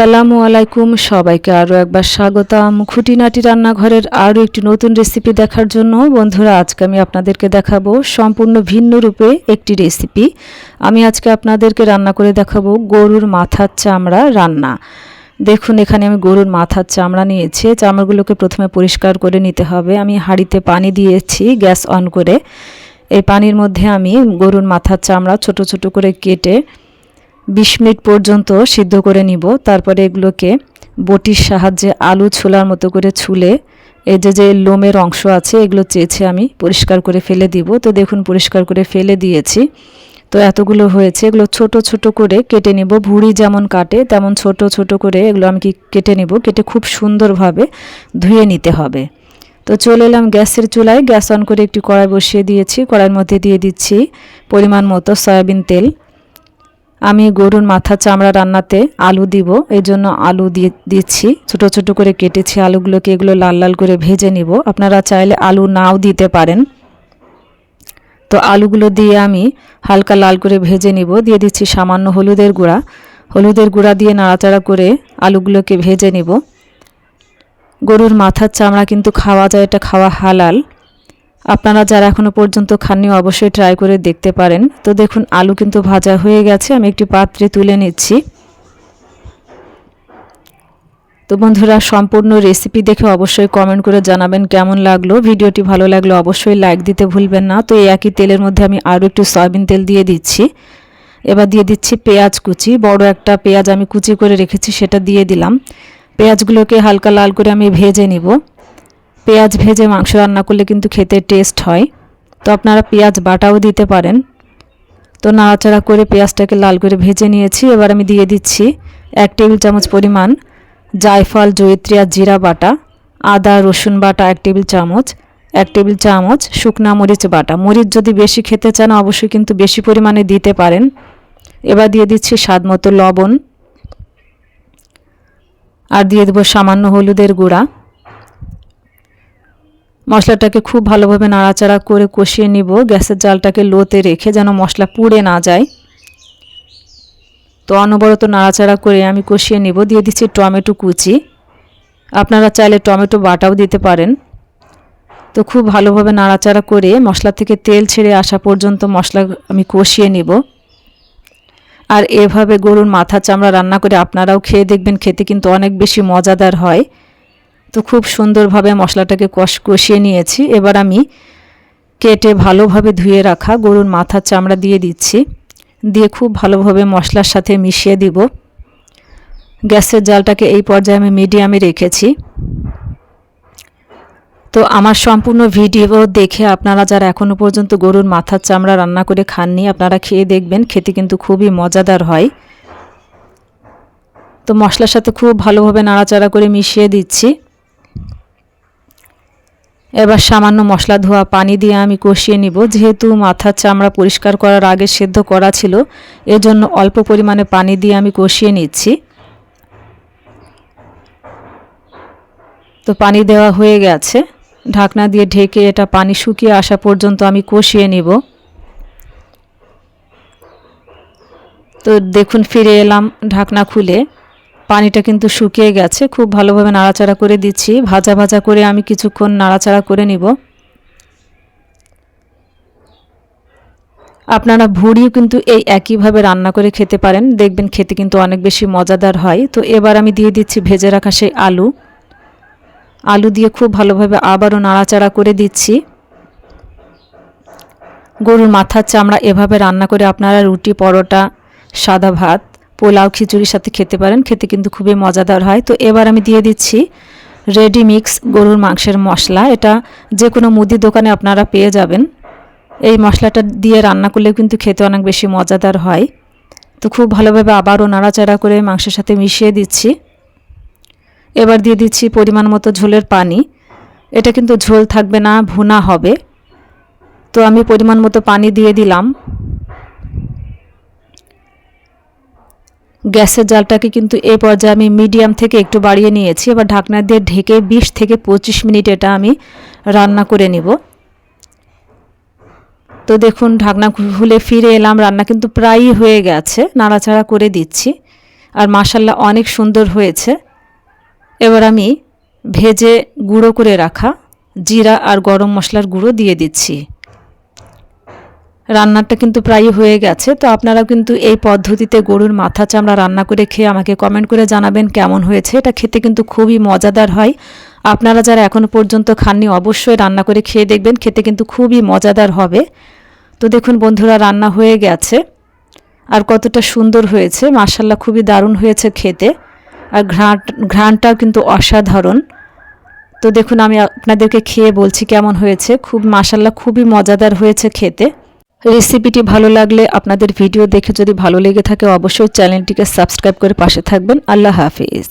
আসসালামু আলাইকুম সবাইকে আরও একবার স্বাগতম খুঁটিনাটি রান্নাঘরের আরও একটি নতুন রেসিপি দেখার জন্য। বন্ধুরা, আজকে আমি আপনাদেরকে দেখাবো সম্পূর্ণ ভিন্ন রূপে একটি রেসিপি। আমি আজকে আপনাদেরকে রান্না করে দেখাবো গরুর মাথার চামড়া রান্না। দেখুন, এখানে আমি গরুর মাথার চামড়া নিয়েছি। চামড়াগুলোকে প্রথমে পরিষ্কার করে নিতে হবে। আমি হাঁড়িতে পানি দিয়েছি গ্যাস অন করে। এই পানির মধ্যে আমি গরুর মাথার চামড়া ছোট ছোট করে কেটে 20 মিনিট পর্যন্ত সিদ্ধ করে নিব। তারপরে এগুলোকে বটির সাহায্যে আলু ছোলার মতো করে ছুলে এই যে লোমের অংশ আছে এগুলো চেঁচে আমি পরিষ্কার করে ফেলে দিব। তো দেখুন, পরিষ্কার করে ফেলে দিয়েছি। তো এতগুলো হয়েছে, এগুলো ছোট ছোট করে কেটে নিব। ভুঁড়ি যেমন কাটে তেমন ছোট ছোট করে এগুলো আমি কেটে নিব। কেটে খুব সুন্দরভাবে ধুয়ে নিতে হবে। তো চলে এলাম গ্যাসের চুলায়। গ্যাস অন করে একটি কড়াই বসিয়ে দিয়েছি। কড়াইয়ের মধ্যে দিয়ে দিচ্ছি পরিমাণ মতো সয়াবিন তেল। আমি গরুর মাথা চামড়া রান্নাতে আলু দিব, এই জন্য আলু দিচ্ছি। ছোট ছোট করে কেটেছি আলুগুলোকে, এগুলো লাল লাল করে ভেজে নিব। আপনারা চাইলে আলু নাও দিতে পারেন। তো আলুগুলো দিয়ে আমি হালকা লাল করে ভেজে নিব। দিয়ে দিচ্ছি সামান্য হলুদের গুঁড়া। হলুদের গুঁড়া দিয়ে নাড়াচাড়া করে আলুগুলোকে ভেজে নিব। গরুর মাথার চামড়া কিন্তু খাওয়া যায়, এটা খাওয়া হালাল। আপনারা যারা এখনও পর্যন্ত খাননি অবশ্যই ট্রাই করে দেখতে পারেন। তো দেখুন, আলু কিন্তু ভাজা হয়ে গেছে। আমি একটি পাত্রে তুলে নিচ্ছি। তো বন্ধুরা, সম্পূর্ণ রেসিপি দেখে অবশ্যই কমেন্ট করে জানাবেন কেমন লাগলো। ভিডিওটি ভালো লাগলে অবশ্যই লাইক দিতে ভুলবেন না। তো এই একই তেলের মধ্যে আমি আরও একটু সয়াবিন তেল দিয়ে দিচ্ছি। এবার দিয়ে দিচ্ছি পেঁয়াজ কুচি। বড় একটা পেঁয়াজ আমি কুচি করে রেখেছি, সেটা দিয়ে দিলাম। পেঁয়াজগুলোকে হালকা লাল করে আমি ভেজে নিব। পেঁয়াজ ভেজে মাংস রান্না করলে কিন্তু খেতে টেস্ট হয়। তো আপনারা পেঁয়াজ বাটাও দিতে পারেন। তো নাড়াচাড়া করে পেঁয়াজটাকে লাল করে ভেজে নিয়েছি। এবার আমি দিয়ে দিচ্ছি 1 টেবিল চামচ পরিমাণ জায়ফল, জয়িত্রী আর জিরা বাটা, আদা রসুন বাটা 1 টেবিল চামচ, 1 টেবিল চামচ শুকনা মরিচ বাটা। মরিচ যদি বেশি খেতে চান অবশ্যই কিন্তু বেশি পরিমাণে দিতে পারেন। এবার দিয়ে দিচ্ছি স্বাদ মতো লবণ, আর দিয়ে দেবো সামান্য হলুদের গুঁড়া। মশলাটাকে খুব ভালোভাবে নাড়াচাড়া করে কষিয়ে নিব। গ্যাসের জালটাকে লোতে রেখে যেন মশলা পুড়ে না যায়। তো অনবরত নাড়াচাড়া করে আমি কষিয়ে নিব। দিয়ে দিচ্ছি টমেটো কুচি। আপনারা চাইলে টমেটো বাটাও দিতে পারেন। তো খুব ভালোভাবে নাড়াচাড়া করে মশলা থেকে তেল ছেড়ে আসা পর্যন্ত মশলা আমি কষিয়ে নিব। আর এভাবে গরুর মাথা চামড়া রান্না করে আপনারাও খেয়ে দেখবেন, খেতে কিন্তু অনেক বেশি মজাদার হয়। তো খুব সুন্দরভাবে মশলাটাকে কষিয়ে নিয়েছি। এবার আমি কেটে ভালোভাবে ধুয়ে রাখা গরুর মাথার চামড়া দিয়ে দিচ্ছি। দিয়ে খুব ভালোভাবে মশলার সাথে মিশিয়ে দিব। গ্যাসের জালটাকে এই পর্যায়ে আমি মিডিয়ামে রেখেছি। তো আমার সম্পূর্ণ ভিডিও দেখে আপনারা যারা এখনও পর্যন্ত গরুর মাথার চামড়া রান্না করে খাননি, আপনারা খেয়ে দেখবেন, খেতে কিন্তু খুবই মজাদার হয়। তো মশলার সাথে খুব ভালোভাবে নাড়াচাড়া করে মিশিয়ে দিচ্ছি। এবার সামান্য মশলা ধোয়া পানি দিয়ে আমি কষিয়ে নিব। যেহেতু মাথার চামড়া পরিষ্কার করার আগে সেদ্ধ করা ছিল, এজন্য অল্প পরিমাণে পানি দিয়ে আমি কষিয়ে নিচ্ছি। তো পানি দেওয়া হয়ে গেছে। ঢাকনা দিয়ে ঢেকে এটা পানি শুকিয়ে আসা পর্যন্ত আমি কষিয়ে নিব। তো দেখুন, ফিরে এলাম ঢাকনা খুলে। পানিটা কিন্তু শুকিয়ে গেছে। খুব ভালোভাবে নাড়াচাড়া করে দিচ্ছি। ভাজা ভাজা করে আমি কিছুক্ষণ নাড়াচাড়া করে নিব। আপনারা ভুঁড়িও কিন্তু এই একইভাবে রান্না করে খেতে পারেন, দেখবেন খেতে কিন্তু অনেক বেশি মজাদার হয়। তো এবার আমি দিয়ে দিচ্ছি ভেজে রাখা সেই আলু দিয়ে খুব ভালোভাবে আবারও নাড়াচাড়া করে দিচ্ছি। গরুর মাথার চামড়া এভাবে রান্না করে আপনারা রুটি, পরোটা, সাদা ভাত, পোলাও, খিচুড়ির সাথে খেতে পারেন, খেতে কিন্তু খুবই মজাদার হয়। তো এবার আমি দিয়ে দিচ্ছি রেডি মিক্স গরুর মাংসের মশলা। এটা যে কোনো মুদি দোকানে আপনারা পেয়ে যাবেন। এই মশলাটা দিয়ে রান্না করলে কিন্তু খেতে অনেক বেশি মজাদার হয়। তো খুব ভালোভাবে আবারও নাড়াচাড়া করে মাংসের সাথে মিশিয়ে দিচ্ছি। এবার দিয়ে দিচ্ছি পরিমাণ মতো ঝোলের পানি। এটা কিন্তু ঝোল থাকবে না, ভুনা হবে। তো আমি পরিমাণ মতো পানি দিয়ে দিলাম। গ্যাসের জালটাকে কিন্তু এই পর্যায়ে আমি মিডিয়াম থেকে একটু বাড়িয়ে নিয়েছি। এবার ঢাকনা দিয়ে ঢেকে 20 থেকে 25 মিনিট এটা আমি রান্না করে নিব। তো দেখুন, ঢাকনা খুলে ফিরে এলাম। রান্না কিন্তু প্রায়ই হয়ে গেছে। নাড়াচাড়া করে দিচ্ছি। আর মাশাআল্লাহ অনেক সুন্দর হয়েছে। এবার আমি ভেজে গুঁড়ো করে রাখা জিরা আর গরম মশলার গুঁড়ো দিয়ে দিচ্ছি। রান্নাটা কিন্তু প্রায় হয়ে গেছে। তো আপনারা কিন্তু এই পদ্ধতিতে গরুর মাথা চামড়া রান্না করে খেয়ে আমাকে কমেন্ট করে জানাবেন কেমন হয়েছে। এটা খেতে কিন্তু খুবই মজাদার হয়। আপনারা যারা এখনও পর্যন্ত খাননি অবশ্যই রান্না করে খেয়ে দেখবেন, খেতে কিন্তু খুবই মজাদার হবে। তো দেখুন বন্ধুরা, রান্না হয়ে গেছে আর কতটা সুন্দর হয়েছে, মাশাআল্লাহ খুবই দারুণ হয়েছে খেতে। আর ঘ্রাণটাও কিন্তু অসাধারণ। তো দেখুন আমি আপনাদেরকে খেয়ে বলছি কেমন হয়েছে। খুব মাশাআল্লাহ খুবই মজাদার হয়েছে খেতে। রেসিপিটি ভালো লাগলে, আপনাদের ভিডিও দেখে যদি ভালো লেগে থাকে অবশ্যই চ্যানেলটিকে সাবস্ক্রাইব করে পাশে থাকবেন। আল্লাহ হাফিজ।